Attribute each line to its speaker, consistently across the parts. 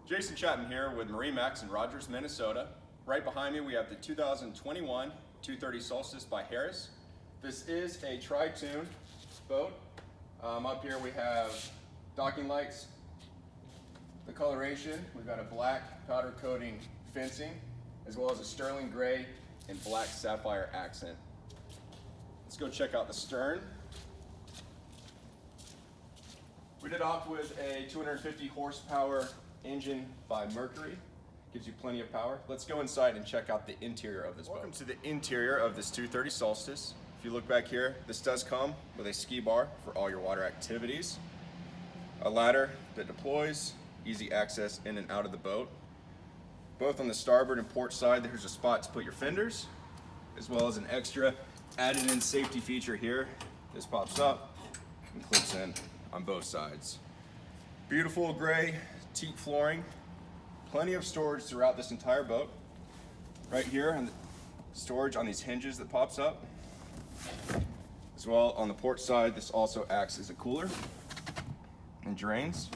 Speaker 1: Jason Chapman here with MarineMax in Rogers, Minnesota. Right behind me we have the 2021 230 Solstice by Harris. This is a tri-tune boat. Up here we have docking lights, the coloration. We've got a black powder coating fencing, as well as a sterling gray and black sapphire accent. Let's go check out the stern. We did opt with a 250 horsepower engine by Mercury. Gives you plenty of power. Let's go inside and check out the interior of this boat. Welcome to the interior of this 230 Solstice. If you look back here, this does come with a ski bar for all your water activities, a ladder that deploys, easy access in and out of the boat. Both on the starboard and port side, there's a spot to put your fenders, as well as an extra added in safety feature here. This pops up and clips in on both sides. Beautiful gray teak flooring, plenty of storage throughout this entire boat. Right here, and storage on these hinges that pops up. As well, on the port side, this also acts as a cooler and drains.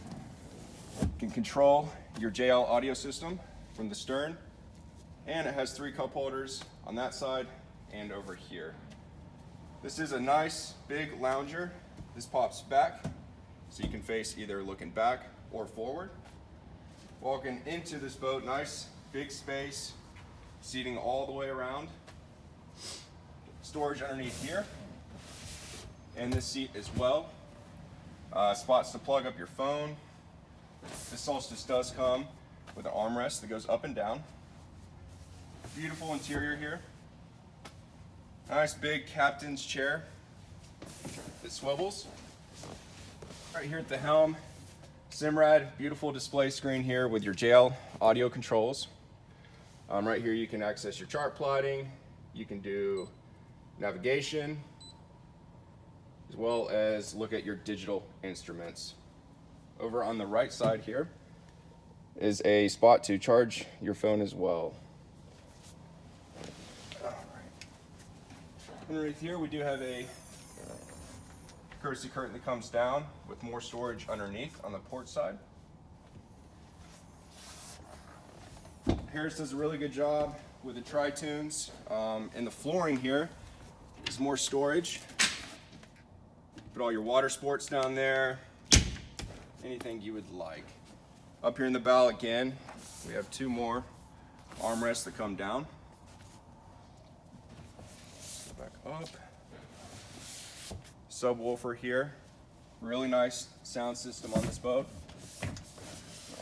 Speaker 1: You can control your JL audio system from the stern, and it has 3 cup holders on that side and over here. This is a nice big lounger. This pops back, so you can face either looking back or forward. Walking into this boat, nice big space, seating all the way around. Storage underneath here, and this seat as well. Spots to plug up your phone. This Solstice does come with an armrest that goes up and down. Beautiful interior here. Nice big captain's chair that swivels. Right here at the helm, Simrad, beautiful display screen here with your JL audio controls. Right here you can access your chart plotting, you can do navigation, as well as look at your digital instruments. Over on the right side here is a spot to charge your phone as well. All right. Underneath here we do have a courtesy curtain that comes down with more storage underneath on the port side. Harris does a really good job with the tri-tunes. And the flooring here is more storage. Put all your water sports down there, anything you would like. Up here in the bow again, we have 2 more armrests that come down. Go back up. Subwoofer here, really nice sound system on this boat.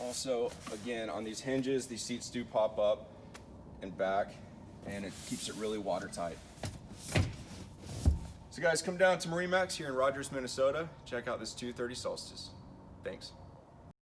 Speaker 1: Also, again, on these hinges, these seats do pop up and back, and it keeps it really watertight. So guys, come down to MarineMax here in Rogers, Minnesota. Check out this 230 Solstice. Thanks.